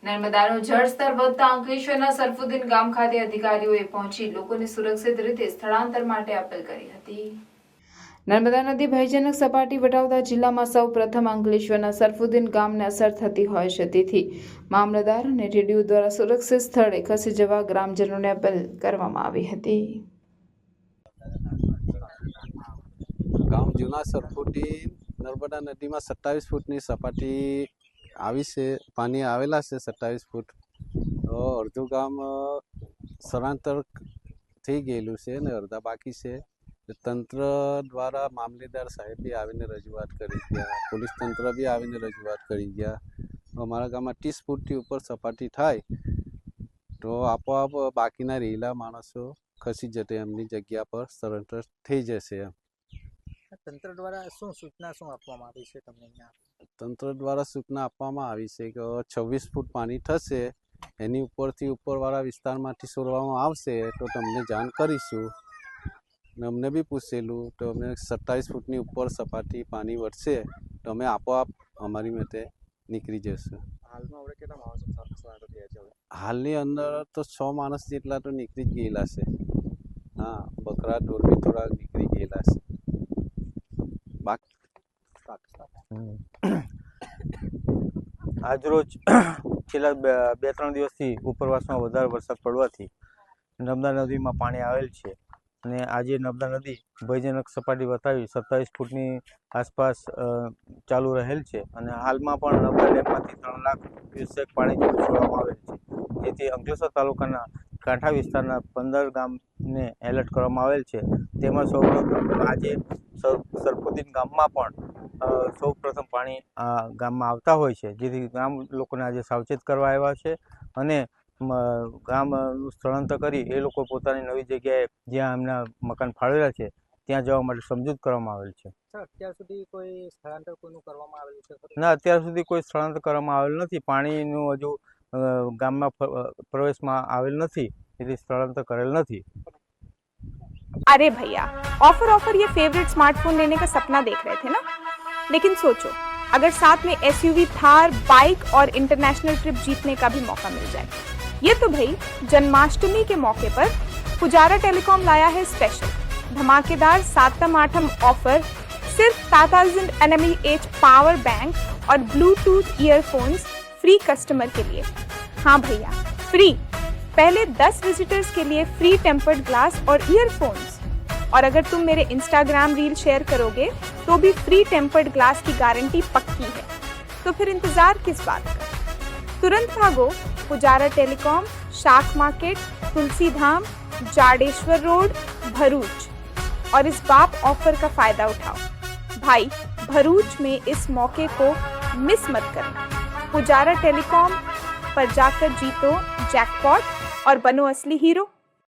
નર્મદાનું જળસ્તર વધતા અંકલેશ્વરના સરફુદ્દીન ગામ ખાતે અધિકારીઓએ પહોંચી લોકોને સુરક્ષિત રીતે સ્થળાંતર માટે અપીલ કરી હતી। નર્મદા નદી ભયજનક સપાટી વટાવતા જિલ્લામાં સૌ પ્રથમ અંકલેશ્વરના સરફુદ્દીન ગામને અસર થતી હોય છે, તેથી મામલતદાર અને ટીડીઓ દ્વારા સુરક્ષિત સ્થળે ખસી જવા ગ્રામજનોને અપીલ કરવામાં આવી હતી। ગામ જૂના સરફુદ્દીન નર્મદા નદીમાં 27 ફૂટની સપાટી આવી છે, પાણી આવેલા છે 27 ફૂટ, તો અડધું ગામ સ્થળાંતર થઈ ગયેલું છે ને અડધા બાકી છે। તંત્ર દ્વારા મામલેદાર સાહેબ બી આવીને રજૂઆત કરી ગયા, પોલીસ તંત્ર બી આવીને રજૂઆત કરી ગયા। અમારા ગામમાં 30 ફૂટથી ઉપર સપાટી થાય તો આપોઆપ બાકીના રહેલા માણસો ખસી જશે, એમની જગ્યા પર સ્થળાંતર થઈ જશે। તંત્ર દ્વારા શું સૂચના આપવામાં આવી છે તમને? તંત્ર દ્વારા સૂચના આપવામાં આવી છે કે 26 ફૂટ પાણી થશે, એની ઉપરથી ઉપરવાળા વિસ્તારમાંથી છોડવામાં આવશે તો તમને જાણ કરીશું। ને અમને બી પૂછેલું તો અમે 27 ફૂટની ઉપર સપાટી પાણી વધશે તો અમે આપોઆપ અમારી માટે નીકળી જશું। હાલમાં આપણે કેટલા માણસો સ્થળાંતર થયા છે? હાલની અંદર તો 6 માણસ જેટલા તો નીકળી જ ગયેલા છે। હા, બકરા ઢોર બી થોડા નીકળી ગયેલા છે। આજરોજ છેલ્લા 2-3 દિવસથી ઉપરવાસમાં વધારે વરસાદ પડવાથી નર્મદા નદીમાં પાણી આવેલ છે અને આજે નર્મદા નદી ભયજનક સપાટી વટાવી 27 ફૂટની આસપાસ ચાલુ રહેલ છે અને હાલમાં પણ નર્મદા ડેમમાંથી 3 લાખ ક્યુસેક પાણી છોડવામાં આવેલ છે, જેથી અંકલેશ્વર તાલુકાના કાંઠા વિસ્તારના 15 ગામને એલર્ટ કરવામાં આવેલ છે। તેમાં સૌપ્રથમ આજે સરફુદ્દીન ગામમાં પણ સૌપ્રથમ પાણી ગામમાં આવતા હોય છે, જેથી ગામ લોકોને આજે સાવચેત કરવા આવ્યા છે અને ગામનું સ્થળાંતર કરી એ લોકો પોતાની નવી જગ્યાએ જ્યાં એમના મકાન ફાળવેલા છે ત્યાં જવા માટે સમજૂત કરવામાં આવેલ છે। અત્યાર સુધી કોઈ સ્થળાંતર કોઈનું કરવામાં આવેલું છે? ના, અત્યાર સુધી કોઈ સ્થળાંતર કરવામાં આવેલ નથી। પાણીનું હજુ ગામમાં પ્રવેશમાં આવેલ નથી, તેથી સ્થળાંતર કરેલ નથી। अरे भैया, ऑफर ये फेवरेट स्मार्टफोन लेने का सपना देख रहे थे ना? लेकिन सोचो, अगर साथ में एसयूवी, थार, बाइक और इंटरनेशनल ट्रिप जीतने का भी मौका मिल जाए। ये तो भाई जन्माष्टमी के मौके पर पुजारा टेलीकॉम लाया है स्पेशल धमाकेदार 7-8 ऑफर। सिर्फ 7000 nmAh पावर बैंक और ब्लूटूथ ईयरफोन्स फ्री कस्टमर के लिए। हाँ भैया, फ्री। पहले 10 विजिटर्स के लिए फ्री टेम्पर्ड ग्लास और ईयरफोन्स, और अगर तुम मेरे इंस्टाग्राम रील शेयर करोगे तो भी फ्री टेम्पर्ड ग्लास की गारंटी पक्की है। तो फिर इंतजार किस बात का? तुरंत भागो पुजारा टेलीकॉम, शाक मार्केट, तुलसी धाम, जाडेश्वर रोड, भरूच, और इस बाप ऑफर का फायदा उठाओ। भाई, भरूच में इस मौके को मिस मत करना। पुजारा टेलीकॉम पर जाकर जीतो जैकपॉट और बनो असली हीरो।